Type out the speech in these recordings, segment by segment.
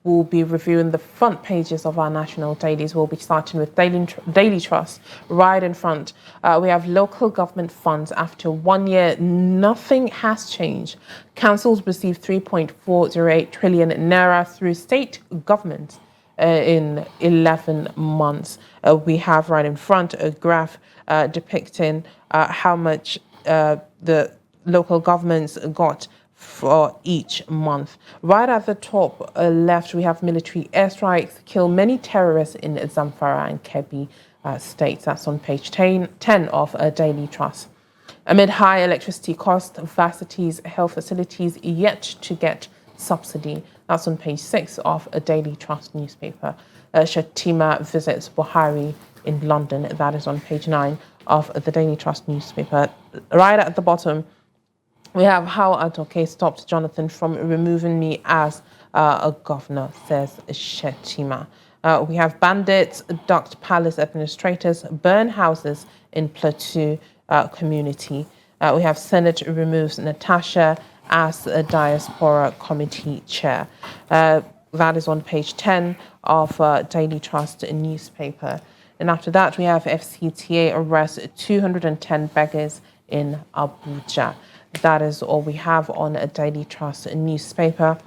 we'll be reviewing the front pages of our national dailies. We'll be starting with Daily Trust. Right in front, we have local government funds. After 1 year, nothing has changed. Councils received 3.408 trillion naira through state governments in 11 months. We have right in front a graph depicting how much the local governments got for each month. Right at the top left, we have military airstrikes kill many terrorists in Zamfara and Kebbi states. That's on page 10 of Daily Trust. Amid high electricity costs, varsities health facilities yet to get subsidy. That's on page 6 of a Daily Trust newspaper. Shatima visits Buhari in London. That is on page 9 of the Daily Trust newspaper. Right at the bottom, we have how Adoke stopped Jonathan from removing me as a governor, says Shatima. We have bandits, ducked palace administrators, burn houses in Plateau community. We have Senate removes Natasha as a diaspora committee chair. That is on page 10 of Daily Trust newspaper. And after that, we have FCTA arrests 210 beggars in Abuja. That is all we have on a Daily Trust newspaper.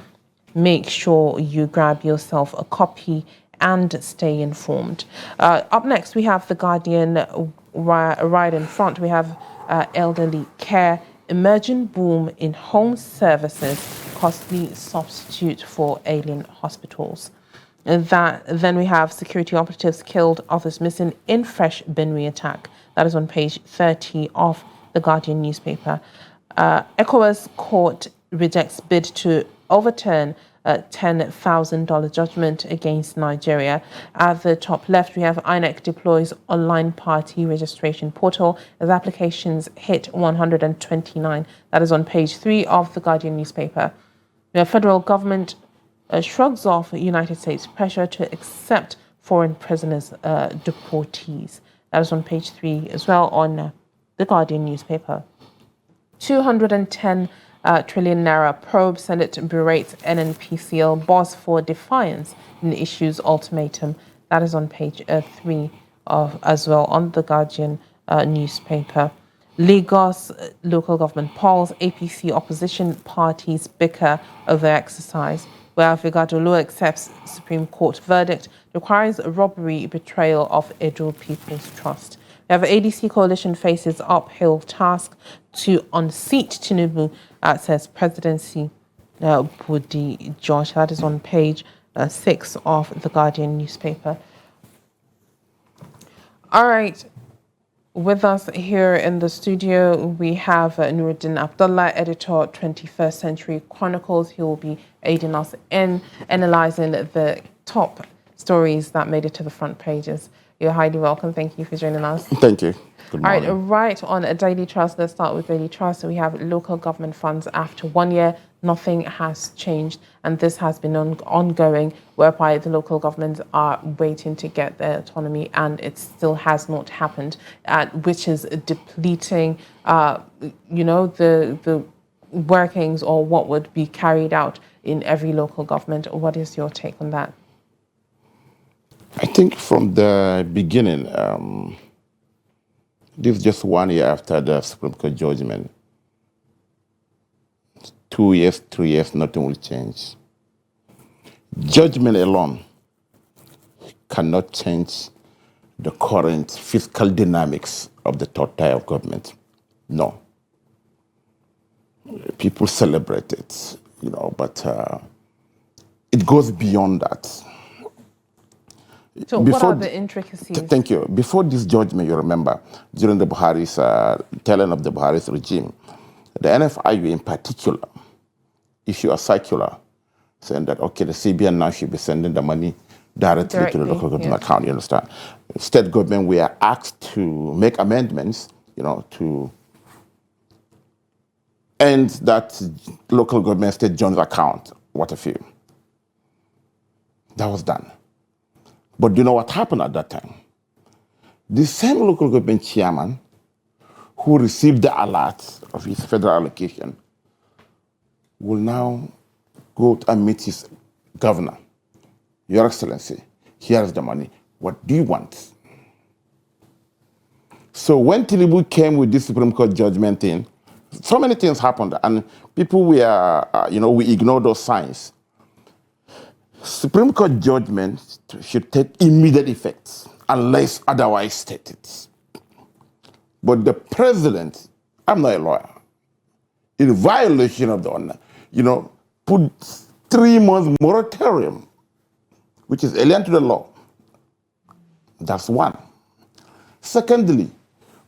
Make sure you grab yourself a copy and stay informed. Up next, we have The Guardian. Right in front, we have elderly care, emerging boom in home services, costly substitute for ailing hospitals. And then we have security operatives killed, others missing in fresh Benue attack. That is on page 30 of The Guardian newspaper. ECOWAS court rejects bid to overturn a $10,000 judgment against Nigeria. At the top left, we have INEC deploys online party registration portal as applications hit 129. That is on page 3 of The Guardian newspaper. The federal government shrugs off United States pressure to accept foreign prisoners, deportees. That is on page 3 as well on The Guardian newspaper. 210 trillion naira probe. Senate berates NNPCL boss for defiance in issues ultimatum. That is on page 3 of as well on The Guardian newspaper. Lagos local government polls, APC opposition parties bicker over exercise. Where Figadolo accepts Supreme Court verdict, requires robbery betrayal of Edo People's Trust. We have ADC coalition faces uphill task to unseat Tinubu, says presidency Budi George. That is on page 6 of The Guardian newspaper. All right. With us here in the studio, we have Nuruddin Abdullah, editor, 21st Century Chronicles. He will be aiding us in analysing the top stories that made it to the front pages. You're highly welcome. Thank you for joining us. Thank you. Good morning. All right, on a Daily Trust, let's start with Daily Trust. We have local government funds. After 1 year, nothing has changed. And this has been ongoing, whereby the local governments are waiting to get their autonomy, and it still has not happened, which is depleting, the workings or what would be carried out in every local government. What is your take on that? I think from the beginning, this is just 1 year after the Supreme Court judgment. 2 years, 3 years, nothing will change. Judgment alone cannot change the current fiscal dynamics of the third tier of government. No. People celebrate it, but it goes beyond that. So what are the intricacies? Thank you. Before this judgment, you remember, during the Buhari's, tail end of the Buhari's regime, the NFIU in particular issued a circular saying that, okay, the CBN now should be sending the money directly to the local government account, you understand? State government were asked to make amendments, to end that local government state joint account, what a few. That was done. But do you know what happened at that time? The same local government chairman who received the alert of his federal allocation will now go and meet his governor Your Excellency, here is the money. What do you want? So when Tinubu came with this Supreme Court judgment in, so many things happened, and people were, we ignore those signs. Supreme Court judgment should take immediate effect unless otherwise stated. But the president, I'm not a lawyer, in violation of the honor, put 3 months moratorium, which is alien to the law. That's one. Secondly,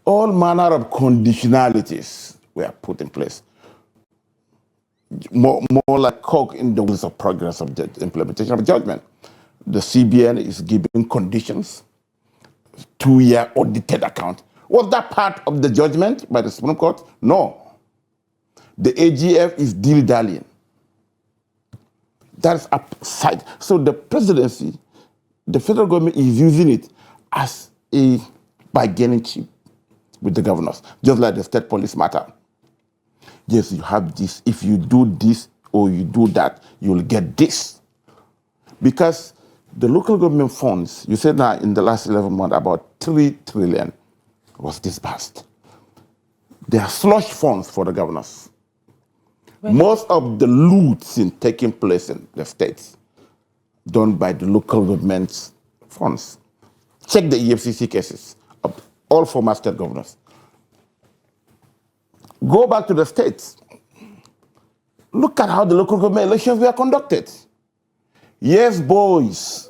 all manner of conditionalities were put in place. More like coke in the wheels of progress of the implementation of judgment. The CBN is giving conditions, 2-year audited account. Was that part of the judgment by the Supreme Court? No. The AGF is dilly-dallying. That's upside. So the presidency, the federal government is using it as a bargaining chip with the governors, just like the state police matter. Yes, you have this. If you do this or you do that, you will get this. Because the local government funds, you said now in the last 11 months, about 3 trillion was disbursed. They are slush funds for the governors. Most of the loots in taking place in the states done by the local government funds. Check the EFCC cases of all former state governors. Go back to the states. Look at how the local government elections were conducted. Yes, boys,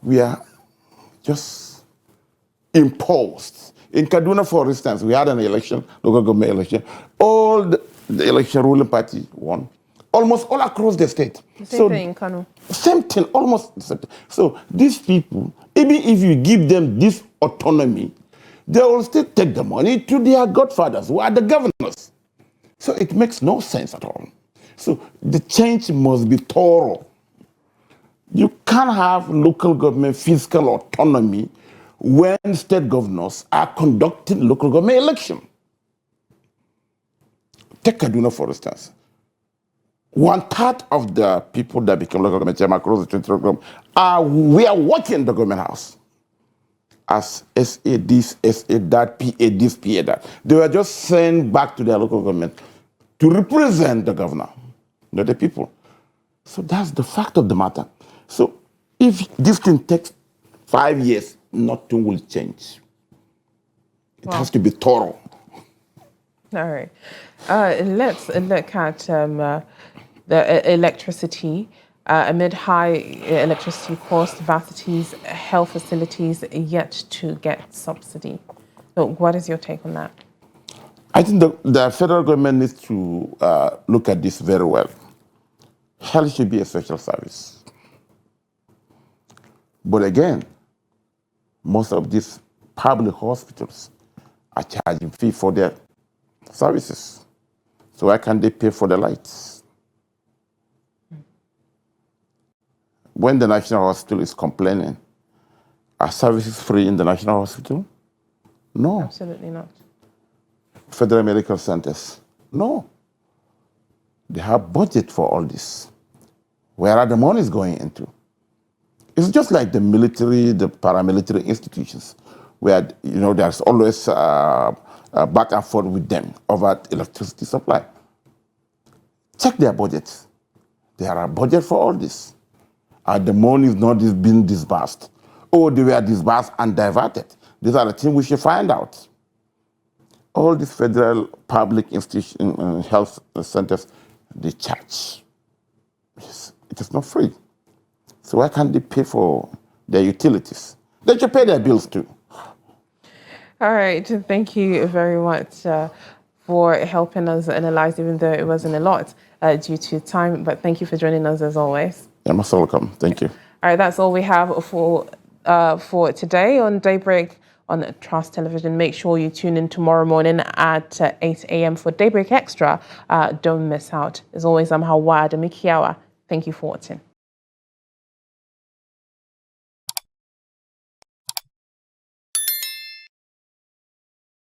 we are just imposed. In Kaduna, for instance, we had an election, local government election. All the election ruling party won, almost all across the state. The same thing in Kano. Same thing, almost the same thing. So these people, even if you give them this autonomy, they will still take the money to their godfathers, who are the governors. So it makes no sense at all. So the change must be thorough. You can't have local government fiscal autonomy when state governors are conducting local government election. Take Kaduna, for instance. 1/3 of the people that become local government chairman across the 20 program we are working in the government house as SA this, SA that, PA this, PA that. They were just sent back to their local government to represent the governor, not the people. So that's the fact of the matter. So if this thing takes 5 years, nothing will change. It has to be thorough. All right. Let's look at the electricity. Amid high electricity costs, varsities, health facilities yet to get subsidy. So what is your take on that? I think the federal government needs to look at this very well. Health should be a social service. But again, most of these public hospitals are charging fee for their services. So why can't they pay for the lights? When the National Hospital is complaining, are services free in the National Hospital? No. Absolutely not. Federal medical centers? No. They have budget for all this. Where are the monies going into? It's just like the military, the paramilitary institutions, where there's always back and forth with them over electricity supply. Check their budgets. There are budget for all this. Are the monies not being disbursed? Or they were disbursed and diverted? These are the things we should find out. All these federal public institutions, health centers, they charge. It is not free. So why can't they pay for their utilities? They should pay their bills too. All right. Thank you very much for helping us analyze, even though it wasn't a lot due to time. But thank you for joining us as always. You're most welcome. Thank you. All right. That's all we have for today on Daybreak on Trust Television. Make sure you tune in tomorrow morning at 8 a.m. for Daybreak Extra. Don't miss out. As always, I'm Hawa Adamikiawa. Thank you for watching.